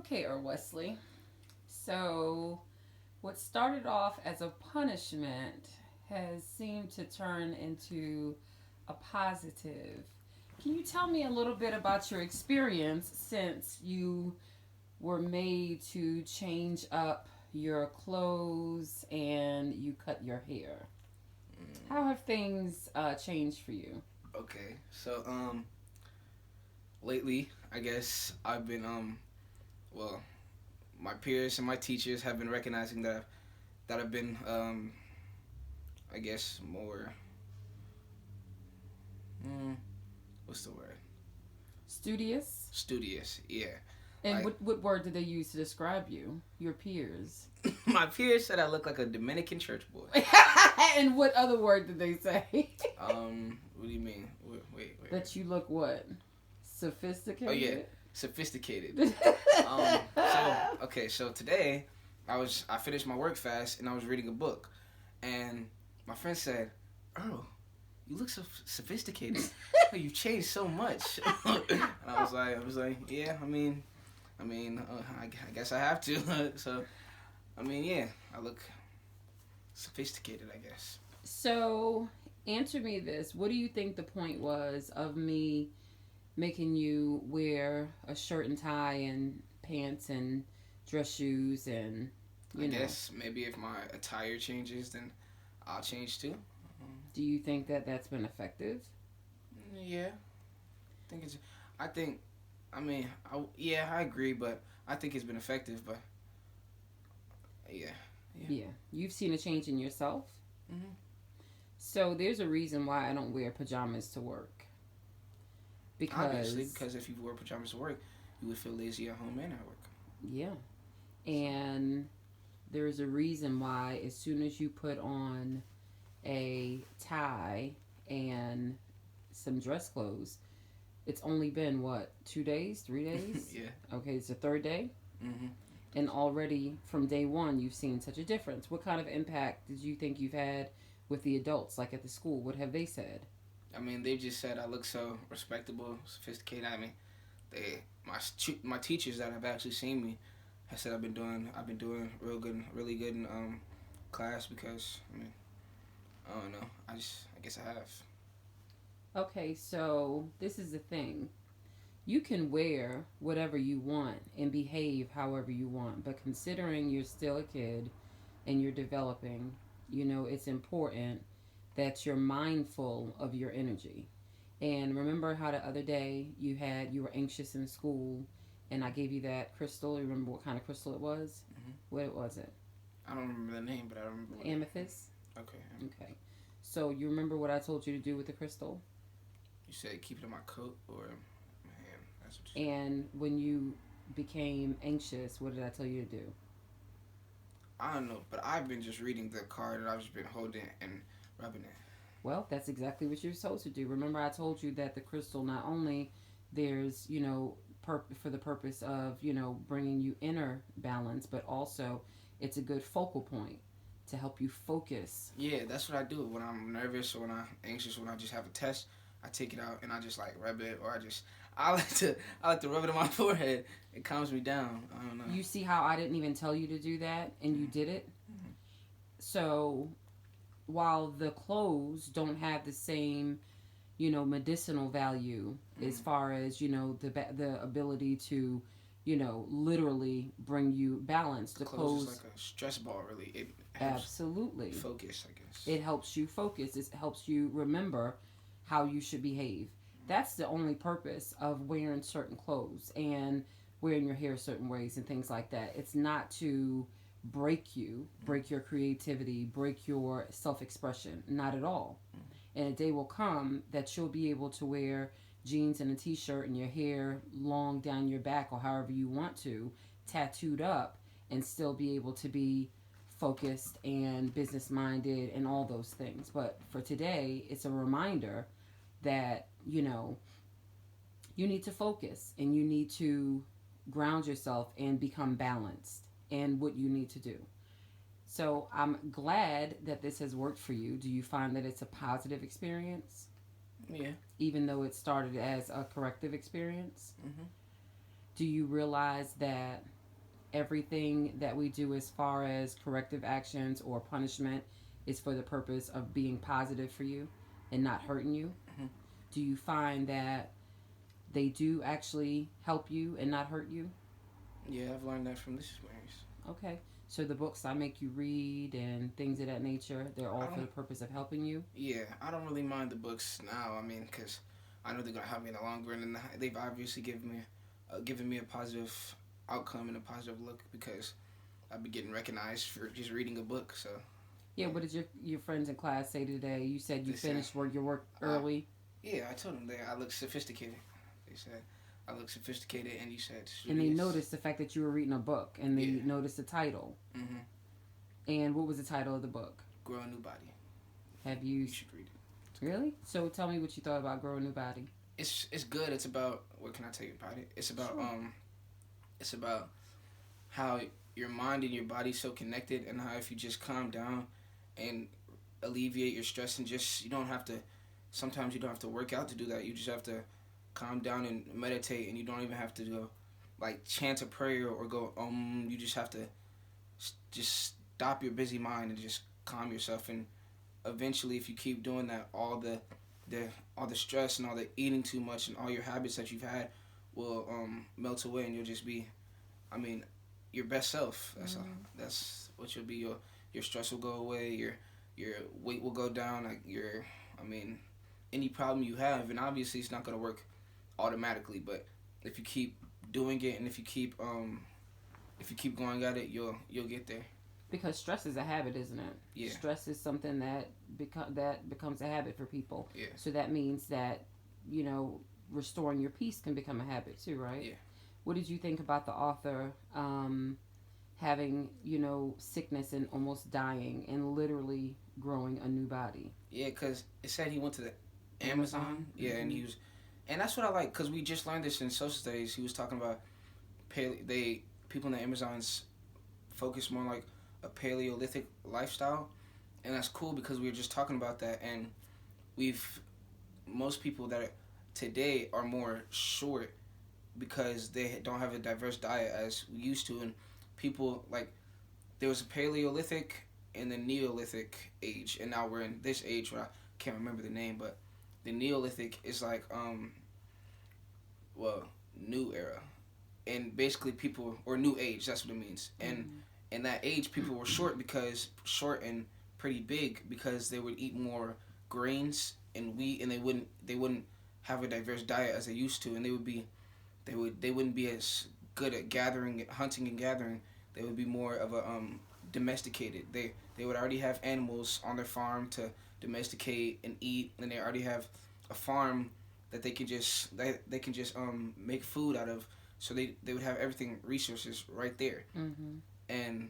Okay, or Wesley. So, what started off as a punishment has seemed to turn into a positive. Can you tell me a little bit about your experience since you were made to change up your clothes and you cut your hair? How have things changed for you? Okay, so lately I guess I've been well, my peers and my teachers have been recognizing that I've been I guess more what's the word, Studious? studious. Yeah, And like what word did they use to describe you? Your peers. my peers said I look like a Dominican church boy. And what other word did they say? What do you mean? Wait. That you look what? Oh yeah, Sophisticated? sophisticated. So okay, so today I finished my work fast and I was reading a book, and my friend said, "Earl, you look so sophisticated. Oh, you've changed so much." And I was like, yeah. I guess I have to. So, I mean, yeah, I look sophisticated, I guess. So, answer me this. What do you think the point was of me making you wear a shirt and tie and pants and dress shoes and, I you know, guess maybe if my attire changes, then I'll change too. do you think that that's been effective? Yeah, I think it's. I think. I mean, yeah, I agree, but I think it's been effective. But yeah, yeah. Yeah. You've seen a change in yourself? hmm So, there's a reason why I don't wear pajamas to work. Obviously, Because, because if you wore pajamas to work, you would feel lazy at home and at work. yeah. And there's a reason why as soon as you put on a tie and some dress clothes, it's only been what, 2 days, 3 days? Yeah. Okay, it's the third day. hmm And already from day one, you've seen such a difference. What kind of impact did you think you've had with the adults, like at the school? What have they said? I mean, they just said I look so respectable, sophisticated. I mean, my teachers that have actually seen me have said I've been doing really good in class because I mean I don't know. I guess I have. Okay, so this is the thing. You can wear whatever you want and behave however you want, but considering you're still a kid and you're developing, it's important that you're mindful of your energy. And remember how the other day you were anxious in school and I gave you that crystal. You remember what kind of crystal it was? hmm What was it? I don't remember the name, but I remember what it. Amethyst? Okay. Okay. So you remember what I told you to do with the crystal? You said keep it in my coat or my hand. That's what you said. And when you became anxious, what did I tell you to do? I don't know, but I've been just reading the card and I've just been holding it and rubbing it. Well, that's exactly what you're supposed to do. Remember, I told you that the crystal not only there's for the purpose of bringing you inner balance, but also it's a good focal point to help you focus. Yeah, that's what I do when I'm nervous or when I'm anxious. When I just have a test, I take it out and I just like rub it, or I like to rub it on my forehead. It calms me down. I don't know. You see how I didn't even tell you to do that, and you did it. Mhm. So while the clothes don't have the same medicinal value as Mhm. far as the ability to literally bring you balance, The the clothes is clothes. like a stress ball. Really, it helps Absolutely, focus. I guess. it helps you focus, it helps you remember how you should behave. That's the only purpose of wearing certain clothes and wearing your hair certain ways and things like that. It's not to break your creativity, break your self-expression, not at all. And a day will come that you'll be able to wear jeans and a t-shirt and your hair long down your back or however you want to, tattooed up, and still be able to be focused and business minded and all those things. But for today, it's a reminder that you need to focus and you need to ground yourself and become balanced and what you need to do. So I'm glad that this has worked for you. Do you find that it's a positive experience, Yeah. even though it started as a corrective experience? Mhm. Do you realize that everything that we do as far as corrective actions or punishment is for the purpose of being positive for you and not hurting you? Mhm. Do you find that they do actually help you and not hurt you? Yeah, I've learned that from this experience. Okay. So the books I make you read and things of that nature, they're I all for don't. the purpose of helping you? Yeah, I don't really mind the books now. I mean, because I know they're gonna help me in the long run, and they've obviously given me a positive outcome and a positive look because I've been getting recognized for just reading a book. So Yeah, um, what did your friends in class say today? You said you they said, finished your work uh, early, yeah, I told them that I look sophisticated. They said I look sophisticated, and you said and they studious. noticed the fact that you were reading a book, and Yeah. they noticed the title. Mhm. And what was the title of the book? Grow a new body. Have you You should read it. It's good. really? So tell me what you thought about Grow a New Body. It's good. It's about what can I tell you about it? Sure. It's about how your mind and your body's so connected, and how if you just calm down and alleviate your stress, and just you don't have to. Sometimes you don't have to work out to do that. You just have to calm down and meditate, and you don't even have to go like chant a prayer or go You just have to just stop your busy mind and just calm yourself. And eventually, if you keep doing that, the all the stress and all the eating too much and all your habits that you've had will melt away, and you'll just be, I mean, your best self. That's what you'll be. Your stress will go away. Your weight will go down. Like I mean, any problem you have, and obviously it's not gonna work automatically, but if you keep doing it, and if you keep going at it, you'll get there. Because stress is a habit, isn't it? Yeah. Stress is something that that becomes a habit for people. Yeah. So that means that you know restoring your peace can become a habit too, right? Yeah. What did you think about the author having sickness and almost dying and literally growing a new body? Yeah, because it said he went to the Amazon. Amazon. Yeah, and he was, and that's what I like because we just learned this in social studies. He was talking about people in the Amazons focus more like a Paleolithic lifestyle, and that's cool because we were just talking about that, and we've most people that today are more short because they don't have a diverse diet as we used to, and people like there was a Paleolithic and the Neolithic age, and now we're in this age where I can't remember the name, but the Neolithic is like well, new era, and basically people or new age, that's what it means. And in that age people were short and pretty big because they would eat more grains and wheat, and they wouldn't have a diverse diet as they used to, and they wouldn't be as good at hunting and gathering. They would be more of a domesticated. They would already have animals on their farm to domesticate and eat, and they already have a farm that they can just make food out of. So they would have everything resources right there, and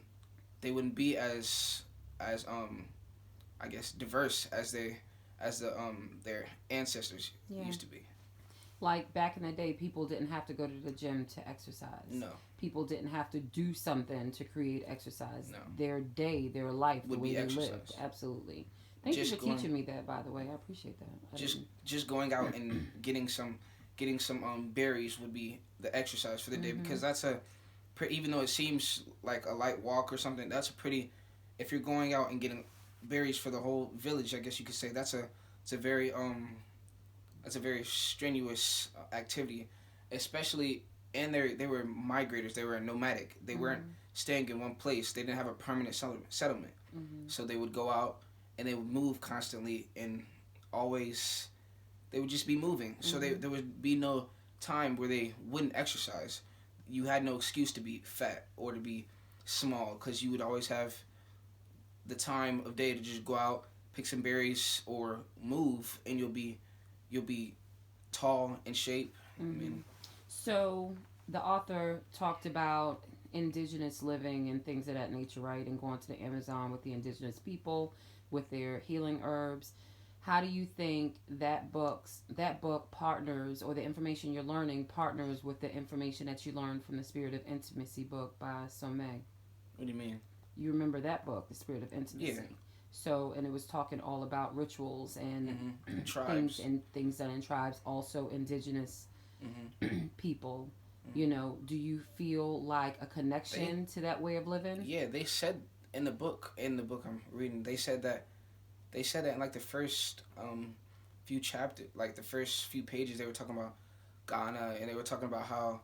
they wouldn't be as I guess diverse as their ancestors Yeah. used to be. Like back in the day, people didn't have to go to the gym to exercise. No. People didn't have to do something to create exercise. No. Their day, their life, the Would way be they exercise. lived. Absolutely. Thank Just you for teaching me that, by the way. I appreciate that. Just going out and getting some berries would be the exercise for the day, because that's even though it seems like a light walk or something, that's a pretty, if you're going out and getting berries for the whole village, I guess you could say it's a very strenuous activity, especially, and they were migrators, they were nomadic, they weren't staying in one place, they didn't have a permanent settlement, so they would go out and they would move constantly, and always they would just be moving. So there would be no time where they wouldn't exercise. You had no excuse to be fat or to be small, because you would always have the time of day to just go out, pick some berries or move, and you'll be tall in shape. I mean, so the author talked about indigenous living and things of that nature, right? And going to the Amazon with the indigenous people with their healing herbs. How do you think that book partners, or the information you're learning partners with the information that you learned from the Spirit of Intimacy book by Somé? what do you mean? You remember that book, The Spirit of Intimacy? Yeah. So, and it was talking all about rituals and Tribes. things done in tribes, also indigenous people. You know, do you feel like a They connection to that way of living? yeah, they said in the book I'm reading, they said that in like the first few chapters, like the first few pages, they were talking about Ghana, and they were talking about how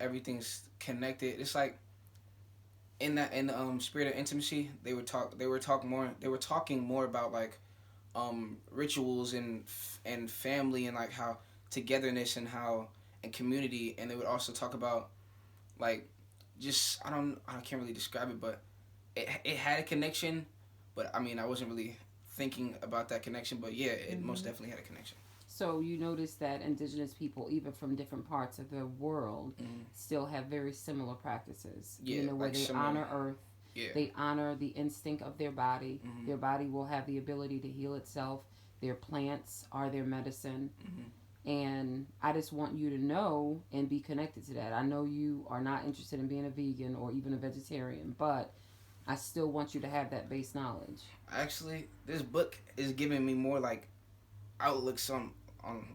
everything's connected. It's like in the spirit of intimacy, they were talking more about like rituals and family, and like how togetherness and how and community, and they would also talk about like just I can't really describe it, but it had a connection, but I mean I wasn't really thinking about that connection, but yeah, it most Hmm. definitely had a connection. So you notice that indigenous people, even from different parts of the world, Mm. still have very similar practices. You Yeah, know, where like they similar. honor earth, Yeah. they honor the instinct of their body. Hmm. Their body will have the ability to heal itself. Their plants are their medicine. Hmm. And I just want you to know and be connected to that. I know you are not interested in being a vegan or even a vegetarian, but I still want you to have that base knowledge. Actually, this book is giving me more like outlooks on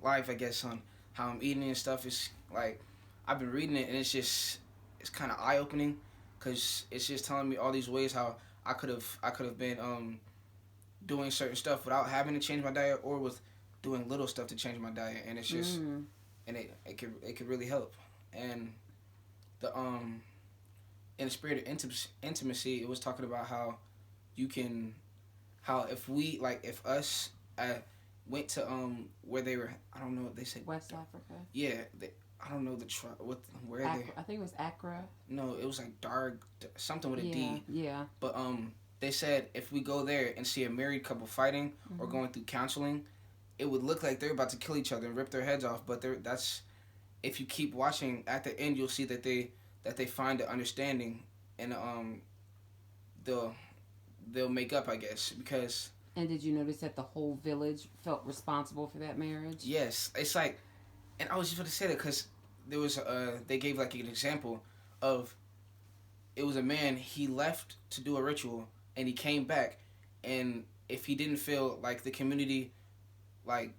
life, I guess, on how I'm eating and stuff. Is like I've been reading it, and it's kind of eye opening, because it's just telling me all these ways how I could have been doing certain stuff without having to change my diet, or with doing little stuff to change my diet, and it's just Mm. and it could really help. And the in the spirit of intimacy, it was talking about how you can how if we like if us went to where they were, I don't know what they said. West Africa. Yeah, I don't know the what where they. Accra. I think it was Accra. No, it was like dark something with a Yeah, D. yeah. But they said if we go there and see a married couple fighting or Hmm. going through counseling, it would look like they're about to kill each other and rip their heads off. But that's if you keep watching, at the end you'll see that they find the understanding, and they'll they'll make up, I guess, because And did you notice that the whole village felt responsible for that marriage? yes, it's like, and I was just going to say that because there was they gave like an example of, it was a man, he left to do a ritual and he came back, and if he didn't feel like the community, like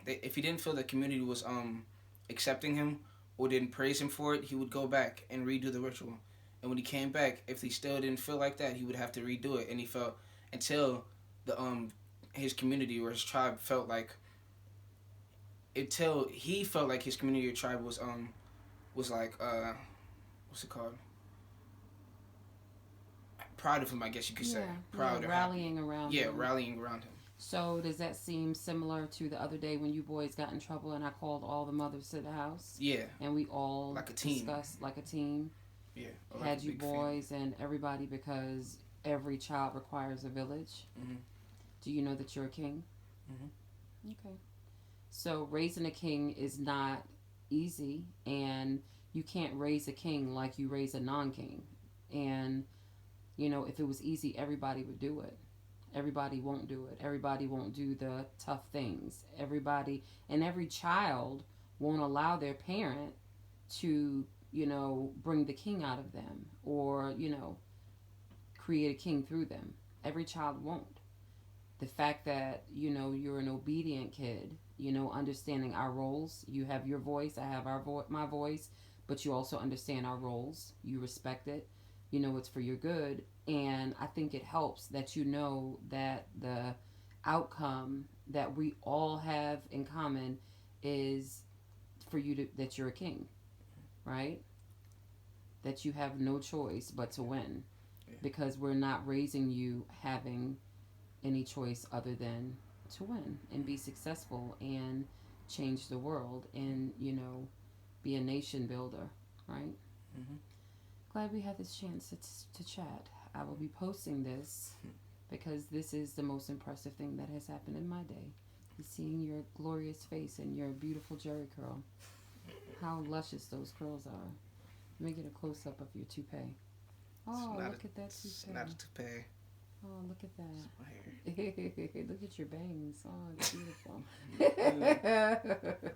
if he didn't feel the community was accepting him or didn't praise him for it, he would go back and redo the ritual. And when he came back, if he still didn't feel like that, he would have to redo it. And he felt until the his community or his tribe felt like, until he felt like his community or tribe was like what's it called, proud of him, I guess you could say, Yeah, yeah, proud or happy. rallying around Yeah, him. rallying around him. So does that seem similar to the other day when you boys got in trouble and I called all the mothers to the house Yeah, and we all like a team. discussed like a team, Yeah, or like a had you big family. boys and everybody because every child requires a village? Mhm. Do you know that you're a king? Mhm. Okay. So raising a king is not easy, and you can't raise a king like you raise a non-king. And you know, if it was easy, everybody would do it. Everybody won't do it. Everybody won't do the tough things. Everybody and every child won't allow their parent to, you know, bring the king out of them or, you know, create a king through them. Every child won't. The fact that, you know, you're an obedient kid, you know, understanding our roles. You have your voice, I have my voice, but you also understand our roles. You respect it. You know it's for your good, and I think it helps that you know that the outcome that we all have in common is for you to that you're a king, right? That you have no choice but to win Yeah. because we're not raising you having any choice other than to win and be successful and change the world and, you know, be a nation builder, right? Mhm. Glad we had this chance to chat. I will be posting this because this is the most impressive thing that has happened in my day. Is seeing your glorious face and your beautiful jerry curl. How luscious those curls are. Let me get a close up of your toupee. Oh, look at that It's toupee. not a toupee. Oh, look at It's that. my hair. Look at your bangs. Oh, it's beautiful. Mm.